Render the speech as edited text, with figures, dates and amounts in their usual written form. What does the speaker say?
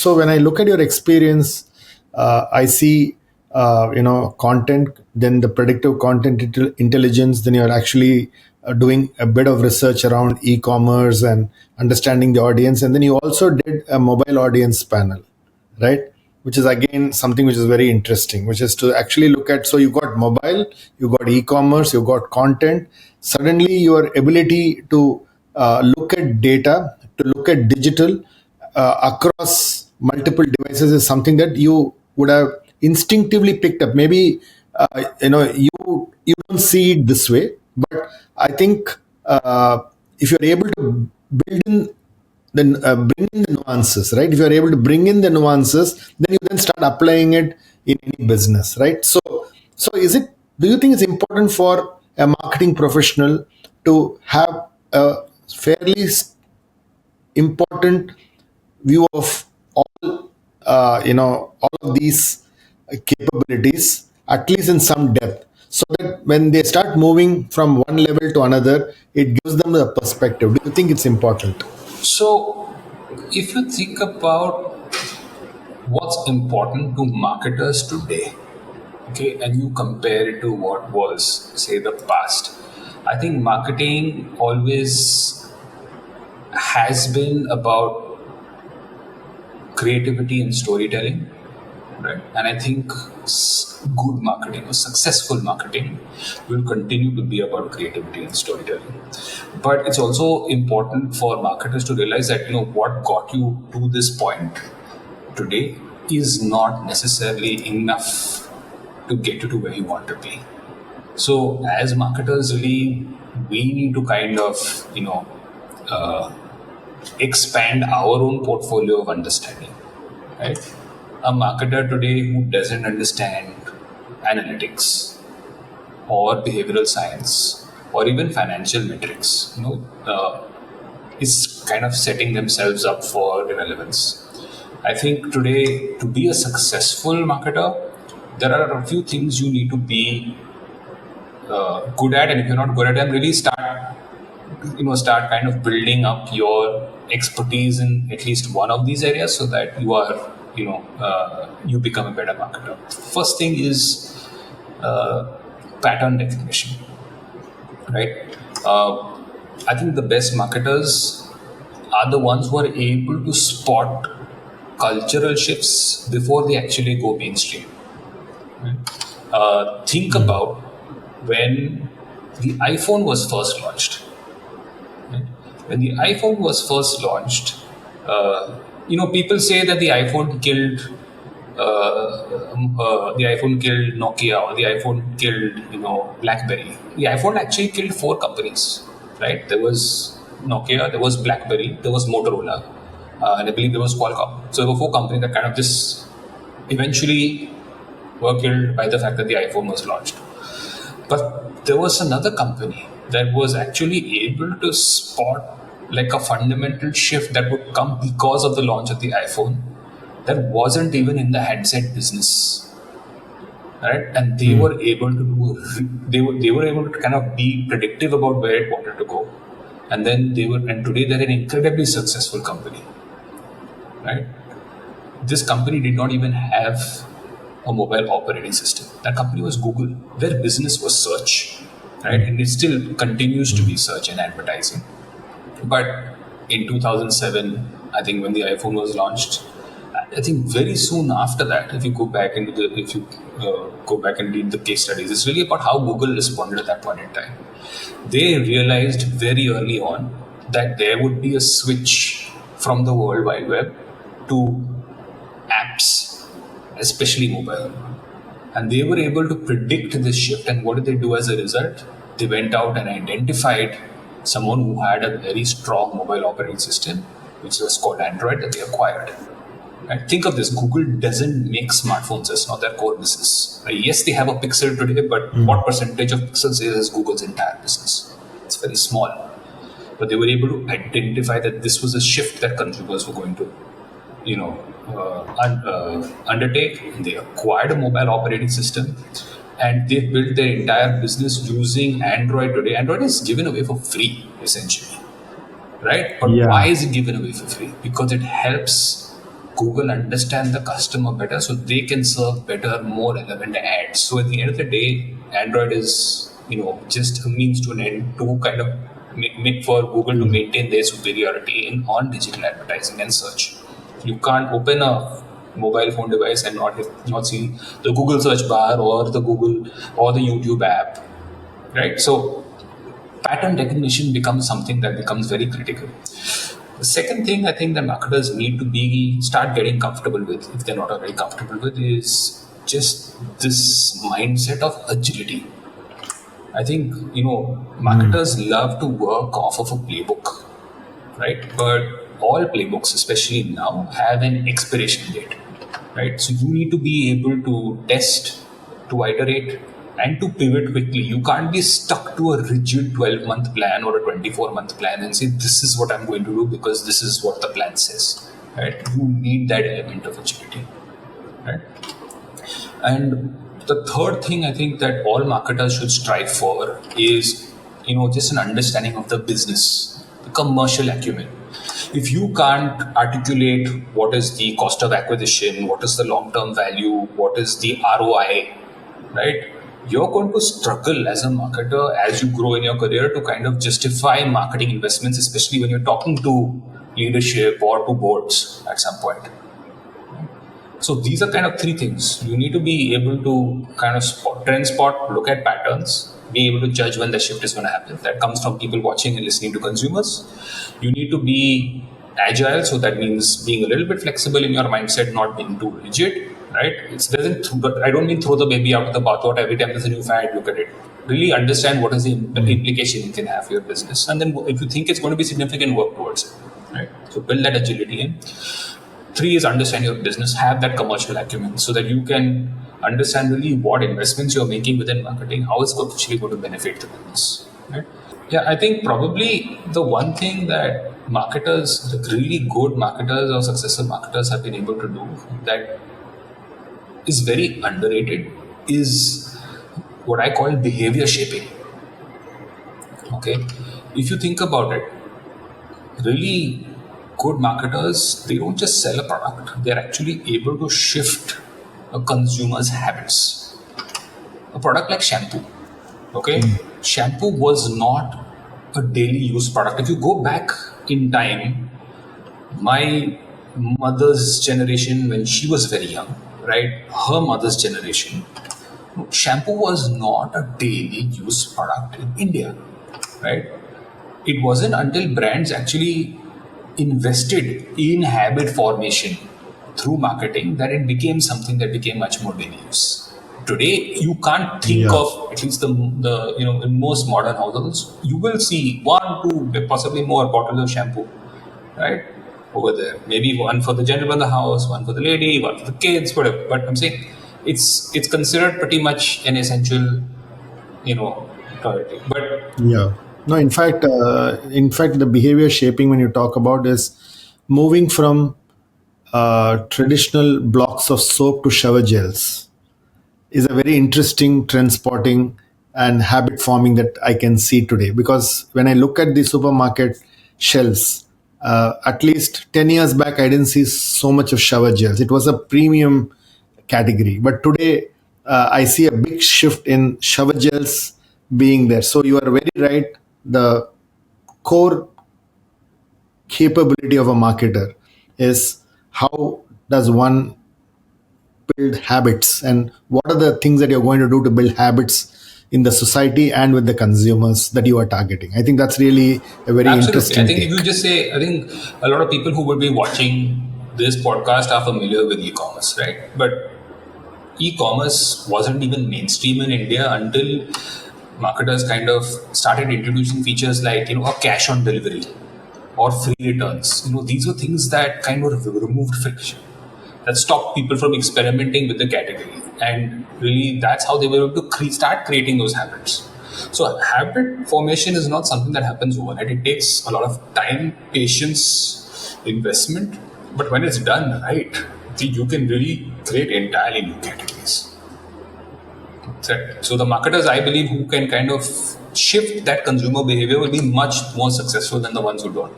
So when I look at your experience, I see content, then the predictive content intelligence. Then you're actually doing a bit of research around e-commerce and understanding the audience, and then you also did a mobile audience panel, right? Which is again something which is very interesting, which is to actually look at. So you got mobile, you got e-commerce, you got content. Suddenly, your ability to look at data, to look at digital across multiple devices is something that you would have instinctively picked up. Maybe you don't see it this way, but I think if you're able to build in then bring in the nuances, right? If you're able to bring in the nuances, then you then start applying it in any business, right? So is it, do you think it's important for a marketing professional to have a fairly important view of all of these capabilities, at least in some depth, so that when they start moving from one level to another, it gives them a perspective? Do you think it's important? So, if you think about what's important to marketers today, okay, and you compare it to what was, say, the past, I think marketing always has been about creativity and storytelling, right? And I think good marketing or successful marketing will continue to be about creativity and storytelling. But it's also important for marketers to realize that what got you to this point today is not necessarily enough to get you to where you want to be. So as marketers, really, we need to kind of expand our own portfolio of understanding, right? A marketer today who doesn't understand analytics or behavioral science or even financial metrics, is kind of setting themselves up for irrelevance. I think today, to be a successful marketer, there are a few things you need to be good at, and if you're not good at them, really start kind of building up your expertise in at least one of these areas, so that you are you become a better marketer. First thing is pattern recognition, right? I think the best marketers are the ones who are able to spot cultural shifts before they actually go mainstream. Right? Think about when the iPhone was first launched. Right? When the iPhone was first launched, people say that the iPhone killed Nokia, or the iPhone killed BlackBerry. The iPhone actually killed 4 companies, right? There was Nokia, there was BlackBerry, there was Motorola, and I believe there was Qualcomm. So there were 4 companies that kind of just eventually were killed by the fact that the iPhone was launched. But there was another company that was actually able to spot like a fundamental shift that would come because of the launch of the iPhone that wasn't even in the handset business, right? And they were able to they were able to kind of be predictive about where it wanted to go, and today they're an incredibly successful company, right? This company did not even have a mobile operating system. That company was Google. Their business was search, right? And it still continues to be search and advertising. But in 2007, I think when the iPhone was launched, I think very soon after that, if you go back and read the case studies, it's really about how Google responded at that point in time. They realized very early on that there would be a switch from the World Wide Web to apps, especially mobile. And they were able to predict this shift. And what did they do as a result? They went out and identified someone who had a very strong mobile operating system, which was called Android, that they acquired. Right? Think of this, Google doesn't make smartphones, it's not their core business. Right? Yes, they have a Pixel today, but what percentage of Pixels is Google's entire business? It's very small. But they were able to identify that this was a shift that consumers were going to undertake. They acquired a mobile operating system, and they built their entire business using Android today. Android is given away for free, essentially, right? But why is it given away for free? Because it helps Google understand the customer better, so they can serve better, more relevant ads. So at the end of the day, Android is just a means to an end to kind of make for Google to maintain their superiority in on digital advertising and search. You can't open a mobile phone device and not see the Google search bar or the Google or the YouTube app, right? So pattern recognition becomes something that becomes very critical. The second thing I think that marketers need to start getting comfortable with, if they're not already comfortable with, is just this mindset of agility. I think marketers love to work off of a playbook, right? But all playbooks, especially now, have an expiration date, right? So you need to be able to test, to iterate, and to pivot quickly. You can't be stuck to a rigid 12-month plan or a 24-month plan and say, this is what I'm going to do because this is what the plan says, right? You need that element of agility, right? And the third thing I think that all marketers should strive for is, just an understanding of the business, the commercial acumen. If you can't articulate what is the cost of acquisition, what is the long-term value, what is the ROI, right? You're going to struggle as a marketer as you grow in your career to kind of justify marketing investments, especially when you're talking to leadership or to boards at some point. So these are kind of three things. You need to be able to kind of trend spot, look at patterns, be able to judge when the shift is going to happen. That comes from people watching and listening to consumers. You need to be agile, so that means being a little bit flexible in your mindset, not being too rigid, right? But I don't mean throw the baby out of the bathwater every time there's a new fad. Look at it. Really understand what is the implication it can have for your business, and then if you think it's going to be significant, work towards it, right? So build that agility in. 3 is understand your business, have that commercial acumen so that you can understand really what investments you're making within marketing, how it's actually going to benefit the business, right? Yeah, I think probably the one thing that marketers, like really good marketers or successful marketers have been able to do that is very underrated is what I call behavior shaping. Okay, if you think about it, really good marketers, they don't just sell a product, they're actually able to shift a consumer's habits. A product like shampoo, okay? Shampoo was not a daily use product. If you go back in time, my mother's generation, when she was very young, right? Her mother's generation, shampoo was not a daily use product in India, right? It wasn't until brands actually invested in habit formation through marketing that it became something that became much more daily use. Today, you can't think of, at least the in most modern households, you will see 1, 2, possibly more bottles of shampoo, right, over there. Maybe one for the gentleman in the house, one for the lady, one for the kids, whatever. But I'm saying it's considered pretty much an essential, priority. But Yeah. No, in fact, the behavior shaping when you talk about is moving from traditional blocks of soap to shower gels is a very interesting trend spotting and habit forming that I can see today. Because when I look at the supermarket shelves, at least 10 years back, I didn't see so much of shower gels. It was a premium category. But today, I see a big shift in shower gels being there. So you are very right. The core capability of a marketer is how does one build habits and what are the things that you're going to do to build habits in the society and with the consumers that you are targeting. I think that's really a very absolutely, I interesting think if take. you just say, I think a lot of people who would be watching this podcast are familiar with e-commerce, right? But e-commerce wasn't even mainstream in India until marketers kind of started introducing features like a cash on delivery or free returns. These were things that kind of removed friction, that stopped people from experimenting with the category, and really that's how they were able to start creating those habits. So habit formation is not something that happens overnight. It takes a lot of time, patience, investment, but when it's done right, you can really create entirely new categories. So the marketers, I believe, who can kind of shift that consumer behavior will be much more successful than the ones who don't.